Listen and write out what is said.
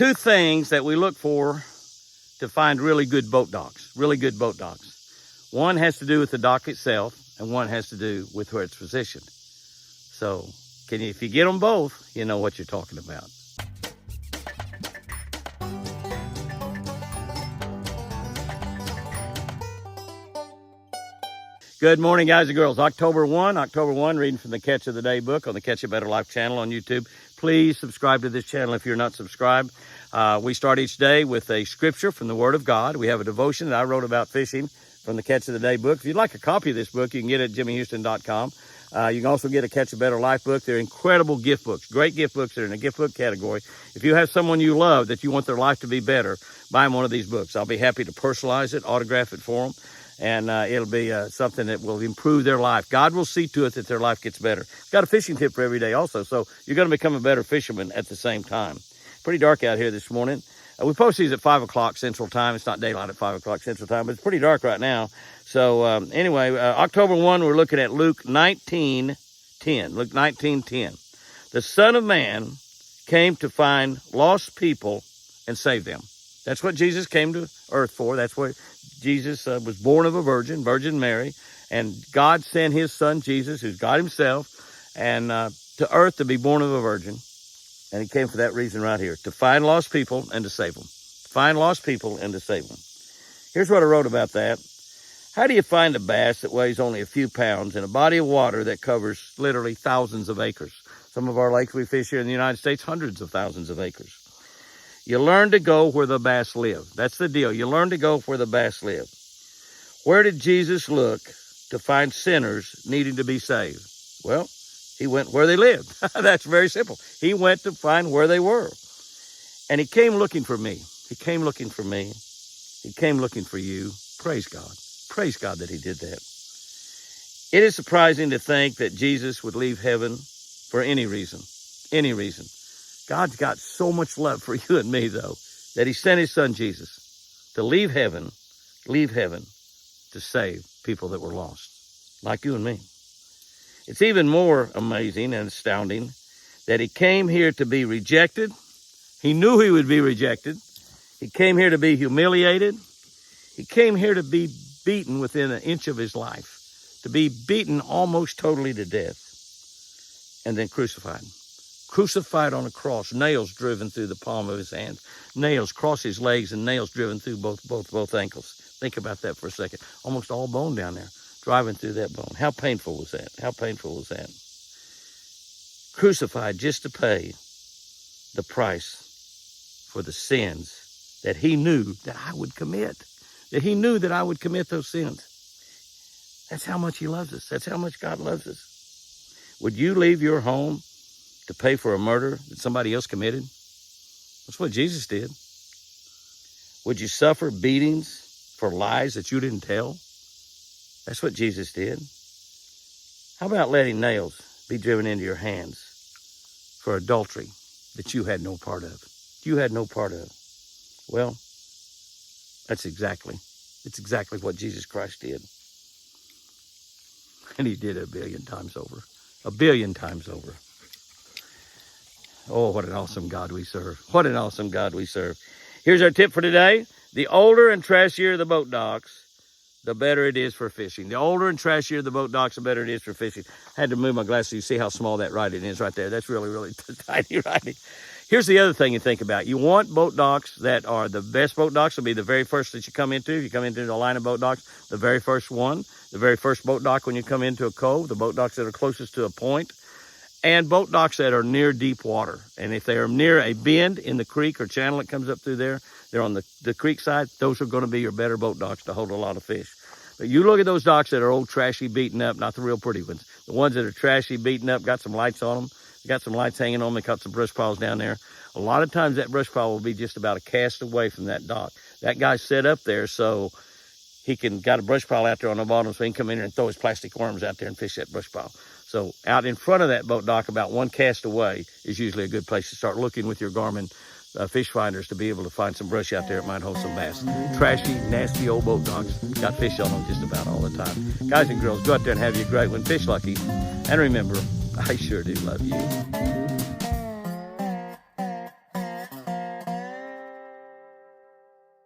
Two things that we look for to find really good boat docks, One has to do with the dock itself, and one has to do with where it's positioned. So if you get them both, you know what you're talking about. Good morning, guys and girls. October 1, reading from the Catch of the Day book on the Catch a Better Life channel on YouTube. Please subscribe to this channel if you're not subscribed. We start each day with a scripture from the Word of God. We have a devotion that I wrote about fishing from the Catch of the Day book. If you'd like a copy of this book, you can get it at jimmyhouston.com. You can also get a Catch a Better Life book. They're incredible gift books, great gift books. They're in the gift book category. If you have someone you love that you want their life to be better, buy them one of these books. I'll be happy to personalize it, autograph it for them. And it'll be something that will improve their life. God will see to it that their life gets better. It's got a fishing tip for every day also, so you're going to become a better fisherman at the same time. Pretty dark out here this morning. We post these at 5 o'clock Central Time. It's not daylight at 5 o'clock Central Time, but it's pretty dark right now. So anyway, October 1, we're looking at Luke 19:10. Luke 19:10. The Son of Man came to find lost people and save them. That's what Jesus came to earth for. That's what Jesus was born of a Virgin Mary, and God sent his son Jesus, who's God himself, and to earth to be born of a virgin. And he came for that reason right here, to find lost people and to save them. Find lost people and to save them. Here's what I wrote about that. How do you find a bass that weighs only a few pounds in a body of water that covers literally thousands of acres? Some of our lakes we fish here in the United States, hundreds of thousands of acres. You learn to go where the bass live. That's the deal. You learn to go where the bass live. Where did Jesus look to find sinners needing to be saved? Well, he went where they lived. That's very simple. He went to find where they were. And he came looking for me. He came looking for me. He came looking for you. Praise God. Praise God that he did that. It is surprising to think that Jesus would leave heaven for any reason. Any reason. God's got so much love for you and me, though, that he sent his son Jesus to leave heaven to save people that were lost, like you and me. It's even more amazing and astounding that he came here to be rejected. He knew he would be rejected. He came here to be humiliated. He came here to be beaten within an inch of his life, to be beaten almost totally to death, and then crucified. Crucified on a cross, nails driven through the palm of his hand, nails across his legs, and nails driven through both ankles. Think about that for a second. Almost all bone down there, driving through that bone. How painful was that? How painful was that? Crucified just to pay the price for the sins that he knew that I would commit. That he knew that I would commit those sins. That's how much he loves us. That's how much God loves us. Would you leave your home to pay for a murder that somebody else committed? That's what Jesus did. Would you suffer beatings for lies that you didn't tell? That's what Jesus did. How about letting nails be driven into your hands for adultery that you had no part of? You had no part of. Well, it's exactly what Jesus Christ did. And he did it 1 billion times over. 1 billion times over. Oh, what an awesome God we serve. What an awesome God we serve. Here's our tip for today. The older and trashier the boat docks, the better it is for fishing. The older and trashier the boat docks, the better it is for fishing. I had to move my glasses so you see how small that writing is right there. That's really, really tiny writing. Here's the other thing you think about. You want boat docks that are the best boat docks will be the very first that you come into. If you come into the line of boat docks, the very first one. The very first boat dock when you come into a cove. The boat docks that are closest to a point. And boat docks that are near deep water. And if they are near a bend in the creek or channel that comes up through there, they're on the creek side, those are going to be your better boat docks to hold a lot of fish. But you look at those docks that are old, trashy, beaten up, not the real pretty ones. The ones that are trashy, beaten up, got some lights on them, got some lights hanging on them, got some brush piles down there. A lot of times that brush pile will be just about a cast away from that dock. That guy's set up there so he got a brush pile out there on the bottom so he can come in there and throw his plastic worms out there and fish that brush pile. So out in front of that boat dock, about one cast away, is usually a good place to start looking with your Garmin fish finders to be able to find some brush out there that might hold some bass. Trashy, nasty old boat docks got fish on them just about all the time. Guys and girls, go out there and have you a great one. Fish lucky. And remember, I sure do love you.